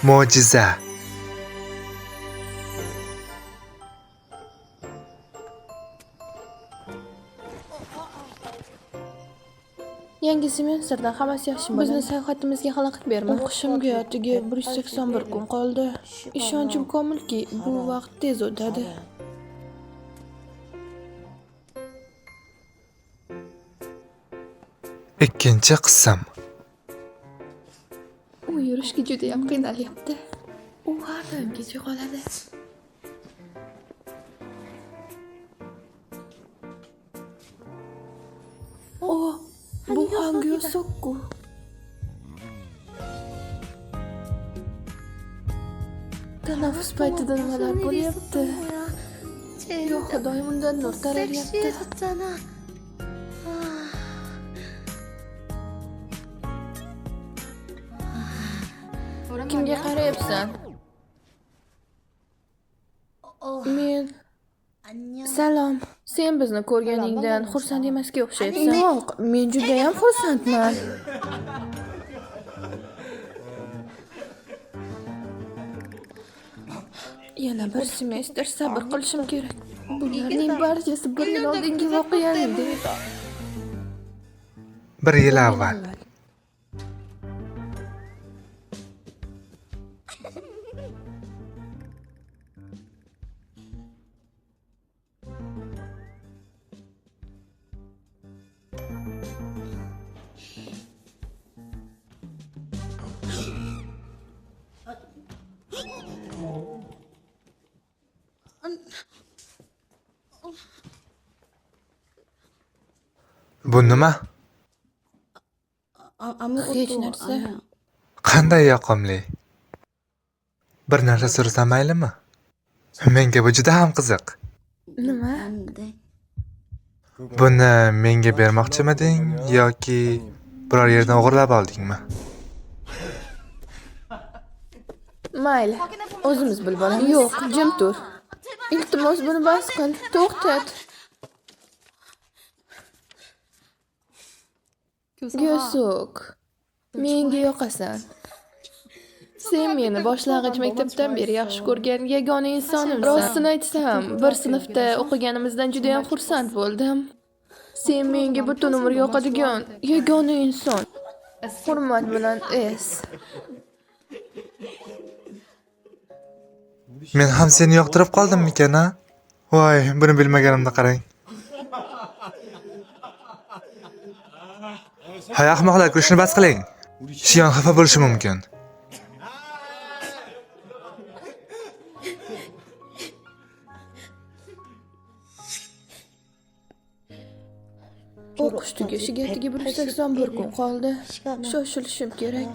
Mo'jiza. Yangi semestrdan hammasi yaxshi bo'ladi. Bizni sayohatimizga xalaqit berma. O'qishimga atigi 181 kun qoldi. Ishonchim komilki, bu vaqt tez o'tadi. Ikkinchi qism. U yurishga juda ham qiynalyapti. U har doim kech qoladi. Bu hangi sokku? Tanaffus paytida nimalar bo'lyapti? Yo, Xudoyim undan nur taralyapti. Kimga qarayapsan? Men Salom. Sen bizni ko'rganingdan xursand emasga o'xshayapsan. Yo'q, men juda ham xursandman. Yana bir semestr sabr qilishim kerak. Bularning barchasi bir yil oldingi voqeadir. Bir yil avval. Bu nima? Hech narsa. Qanday yoqimli. Bir narsa so'rasam maylimi? Menga bu juda ham qiziq. Nima? Buni menga bermoqchimiding yoki biror yerdan o'g'irlab oldingmi? Mayli, o'zimiz bilib olamiz. Yo'q, jim tur. Iltimos buni bas qil. To'xtat. Go'suk. Menga yoqasan. Sen meni boshlang'ich maktabdan beri yaxshi ko'rgan yagona insonimsan. Rostini aytsam, bir sinfda o'qiganimizdan juda ham xursand bo'ldim. Sen menga butun umr yoqadigan yagona inson. Hurmat bilan S. Men ham seni yoqtirib qoldimmikan, ha? Voy, buni bilmaganimda qarang. Hay ahmoqlar, kulishni bas qiling. Shiyon xafa bo'lishi mumkin. O'qish tugashiga 181 kun qoldi. Shoshilishim kerak.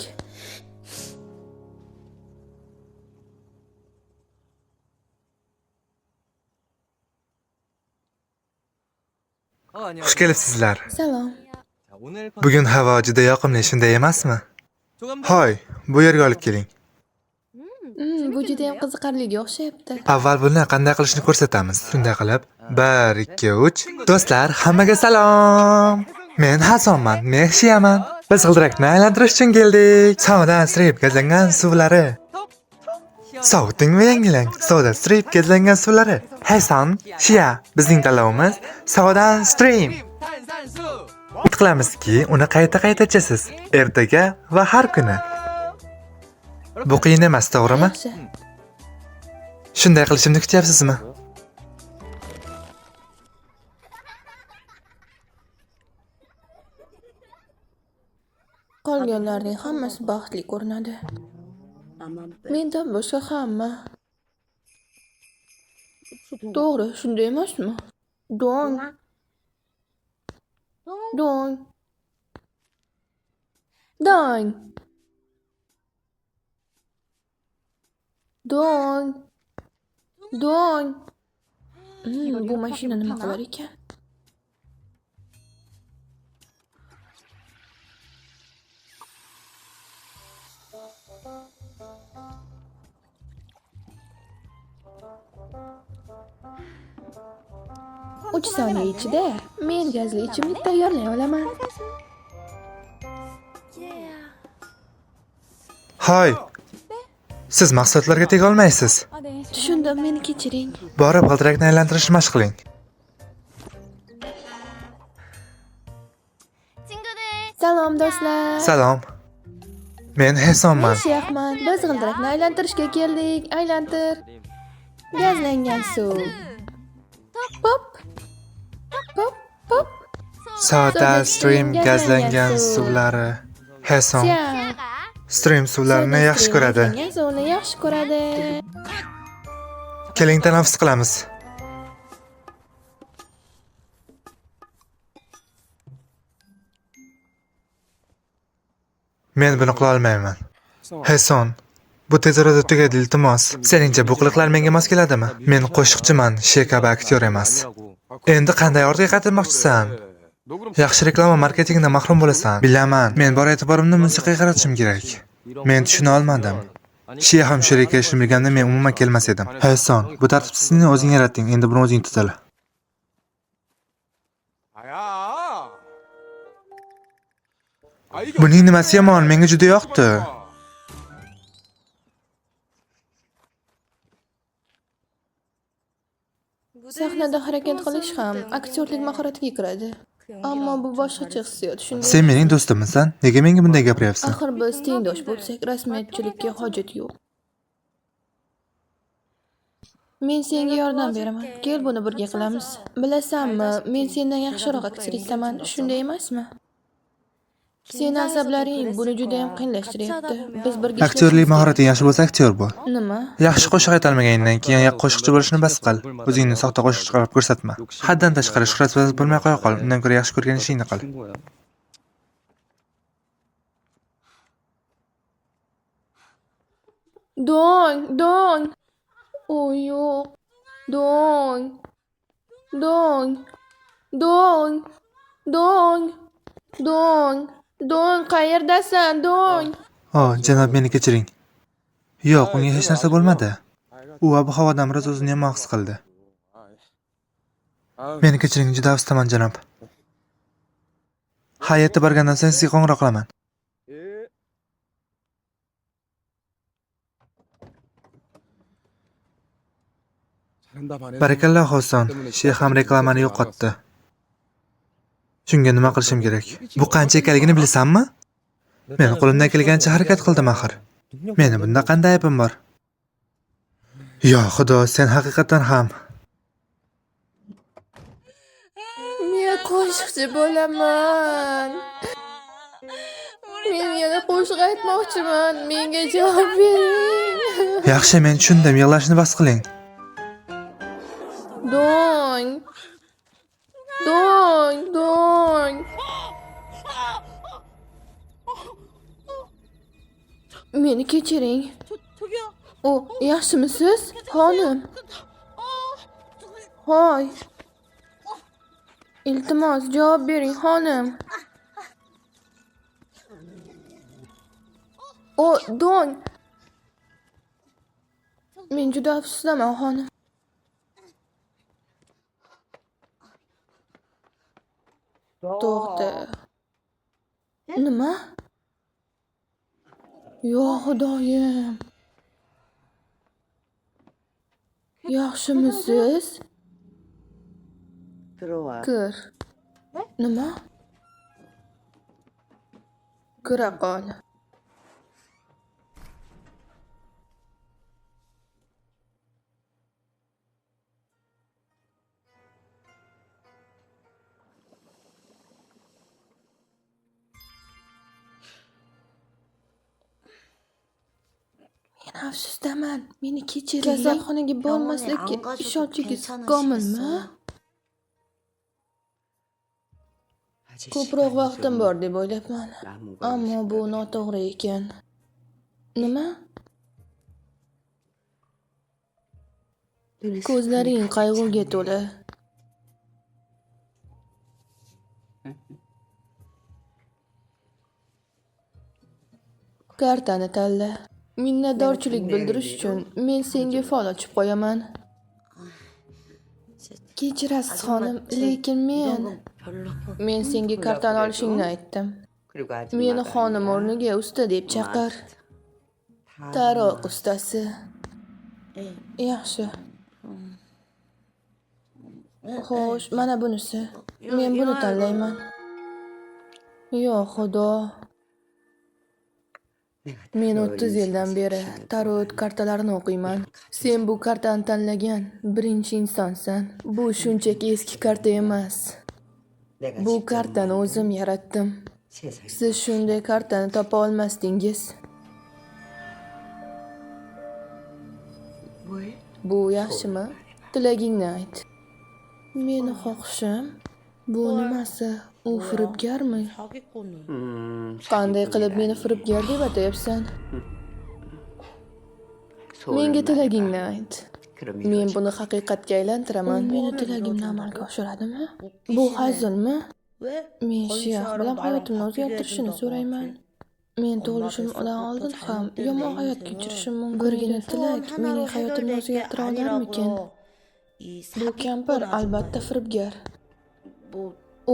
Xush kelibsizlar. Salom. Bugun havo juda yoqimli, shunday emasmi? Hoy, bu yerga olib keling. Bu juda ham qiziqarliga o'xshayapti. Avval buni qanday qilishni ko'rsatamiz. Shunday qilib, 1 2 3. Do'stlar, hammaga salom. Men Hasonman, men Shiyaman. Biz g'ildirakni aylantirish uchun keldik. Soda strip gazlangan suvlari. Sovutingmi yangilang? Soda strip gazlangan suvlari. Hasan, Shiya, bizning tanlovimiz Soda Stream. Umid qilamizki, uni qayta ichasiz. Ertaga va har kuni. Bu qiyin emas, to'g'rimi? Yaxshi. Shunday qilishimni kutyapsizmi? Qolganlarning hammasi baxtli ko'rinadi. Mendan boshqa hamma. To'g'ri, shunday emasmi? Dong. Dong. Dong. Dong. Dong. Bu mashina nima qilar ekan? Uch soniya ichida men gazli ichimlik tayyorlay olaman. Hoy. Siz mahsulotlarga tega olmaysiz. Tushundim, meni kechiring. Borib g'ildirakni aylantirishni mashq qiling. Salom do'stlar. Salom. Men Hesonman. Shayxman, biz g'ildirakni aylantirishga keldik. Aylantir. Gazlangan suv. Pop. Pop, pop. Soda stream gazlangan suvlari. Heson stream suvlarini yaxshi ko'radi. Gazlangan suvni yaxshi ko'radi. Keling tanaffus qilamiz. Men buni qila olmayman. Heson, bu tez orada tugadi iltimos. Seningcha bu qiliqlar menga mos keladimi? Men qo'shiqchiman, kabi aktyor emas. Endi qanday ortga qaytarmoqchisan? Yaxshi reklama marketingdan mahrum bo'lasan. Bilaman, men bor e'tiborimni musiqaga qaratishim kerak. Men tushuna olmadim. Ham shunday kelishini bilganda men umuman kelmas edim. Heson, bu tartibsizlikni o'zing yaratding. Endi buni o'zing tuzala. Buning nimasi yomon? Menga juda yoqdi. Sahnada harakat qilish ham aktyorlik mahoratiga kiradi. Ammo bu boshqacha hissiyot, shunday. Sen mening do'stimmisan? Nega menga bunday gapiryapsan? Axir biz tengdosh bo'lsak, rasmiyatchilikka hojat yo'q. Men senga yordam beraman. Kel, buni birga qilamiz. Bilasanmi, men sendan yaxshiroq aktrisaman, shunday emasmi? Seni asablaring buni juda ham qiyinlashtiryapti. Biz birga Aktyorlik mahorating yaxshi bo'lsa aktyor bo'l. Nima? Yaxshi qo'shiq aytolmaganingdan keyin qo'shiqchi bo'lishni bas qil. O'zingni soxta qo'shiqchi qilib ko'rsatma. Haddan tashqari shuhratsiz bo'lmay qo'ya qol. Undan ko'ra yaxshi ko'rgan ishingni qil. Dong, dong. Oh yo'q. Dong. Dong. Dong. Dong. Dong. Dong, qayerdasan, Dong? Oh, janob, meni kechiring. Yo'q, unga hech narsa bo'lmadi. U ob-havodan biroz o'zini yomon his qildi. Meni kechiring, juda afsusdaman, janob. Hayotda borgandan so'ng sizga qo'ng'iroq qilaman. Barakalloh, Hoson. Ham reklamani yo'qotdi. Shunga nima qilishim kerak? Bu qancha ekanligini bilasanmi? Men qo'limdan kelgancha harakat qildim axir. Meni bunda qanday aybim bor? Yo, Xudo, sen haqiqatan ham. Men qo'shiqchi bo'laman. Men yana qo'shiq aytmoqchiman. Menga javob bering. Yaxshi, men tushundim. Yig'lashni bas qiling. Dong. Dong, dong. Meni kechiring. O, yaxshimisiz, xonim? Hoy. Iltimos, javob bering, xonim. O, dong. Men juda afsusdaman, xonim. To'xta. Nima? Yo, Xudoyim. Yaxshimisiz? Kir. Nima? Kira qol. Men afsusdaman. Meni kechiring. Kasalxonaga bormaslikka ishonchingiz komilmi? Ko'proq vaqtim bor deb o'ylabman. Ammo bu noto'g'ri ekan. Nima? Ko'zlaring qayg'uga to'la. Kartani tanla. Minnatdorchilik bildirish uchun men senga fol ochib qo'yaman. Kechirasiz xonim, lekin men senga kartani olishingni aytdim. Meni xonim o'rniga usta deb chaqir. Taroq ustasi. Yaxshi. Xo'sh, mana bunisi. Men buni tanlayman. Yo xudo. Men 30 yildan beri tarot kartalarini o'qiyman. Sen bu kartani tanlagan birinchi insonsan. Bu shunchaki eski karta emas. Bu kartani o'zim yaratdim. Siz shunday kartani topa olmasdingiz. Bu yaxshimi? Tilagingni ayt. Meni xohishim bu nimasi? U firibgarmi? Qanday qilib meni firibgar deb atayapsan? Menga tilagingni ayt. Men buni haqiqatga aylantiraman. Meni tilagimni amalga oshiradimi? Bu hazilmi? Men Shayx bilan hayotimni o'zgartirishini so'rayman. Men tug'ilishimdan oldin ham yomon hayot kechirishim mumkin. Birgina tilak mening hayotimni o'zgartira olarmikin? Bu kampir albatta firibgar.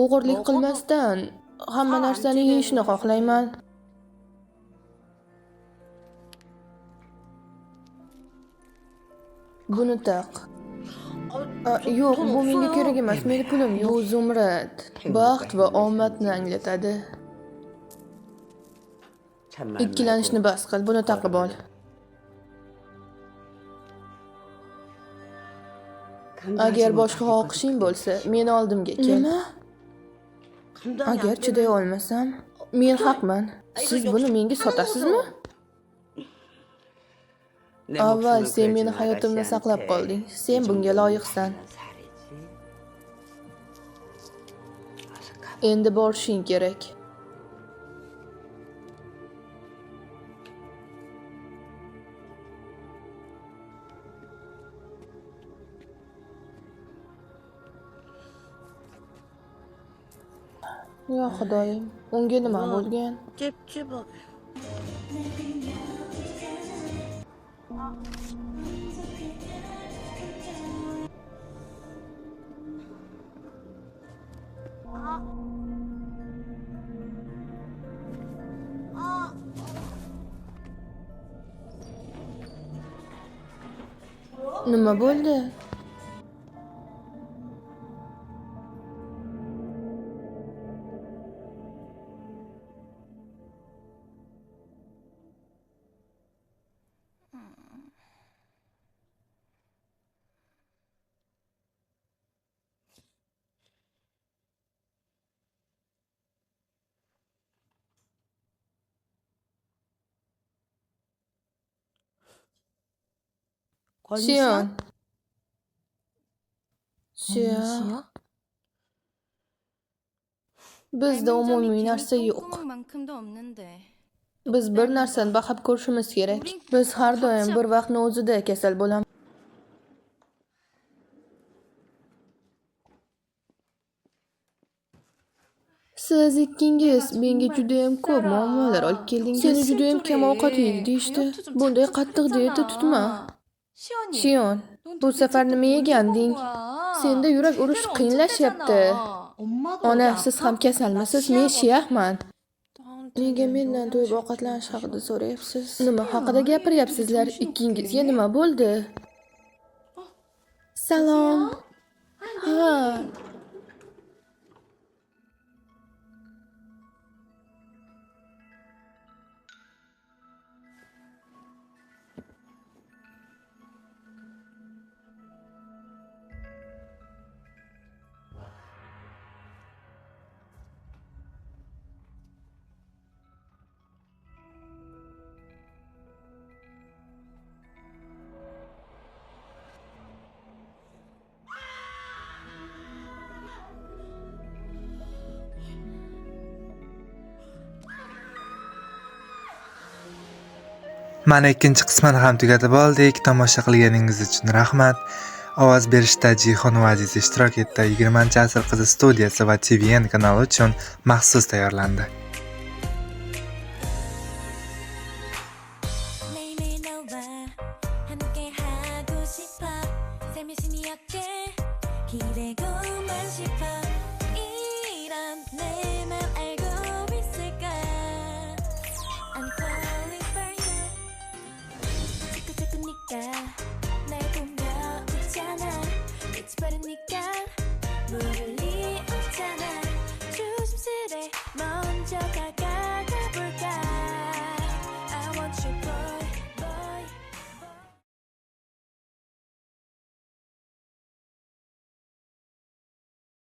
O'g'irlik qilmasdan hamma narsani yeyishni xohlayman. Buni taq. Yo'q, bu menga kerak emas. Meni pulim yo'q. Bu zumrad baxt va omadni anglatadi. Ikkilanishni bas qil, buni taqib ol. Agar boshqa xohishing bo'lsa, meni oldimga kel. Nima? Agar chiday olmasam, men haqman. Siz buni menga sotasizmi? Avval sen meni hayotimda saqlab qolding. Sen bunga loyiqsan. Endi borishing kerak. Yo xudoyim, unga nima bo'lgan? Nima bo'ldi? Shion. Bizda umumiy narsa yo'q. Biz bir narsani bahab ko'rishimiz kerak. Biz har doim bir vaqtni o'zida kasal bo'lamiz. Siz ikkingiz menga juda ham ko'p muammolar olib keldingiz. Seni juda ham kam ovqat yeydi deyishdi. Bunday qattiq diyeta tutma. Shion, bu safar nima yeganding? Senda yurak urish qiyinlashyapti. Ona, siz ham kasalmisiz? Men Shayxman. Nega mendan to'yib ovqatlanish haqida so'rayapsiz? Nima haqida gapiryapsizlar? Ikkingizga nima bo'ldi? Salom. Ha. Mana ikkinchi qismini ham tugatib oldik. Tomosha qilganingiz uchun rahmat. Ovoz berishda Jixon va Aziz ishtirok etdi. 20-asr qizi studiyasi va TVN kanali uchun maxsus tayyorlandi. 기대고만 싶어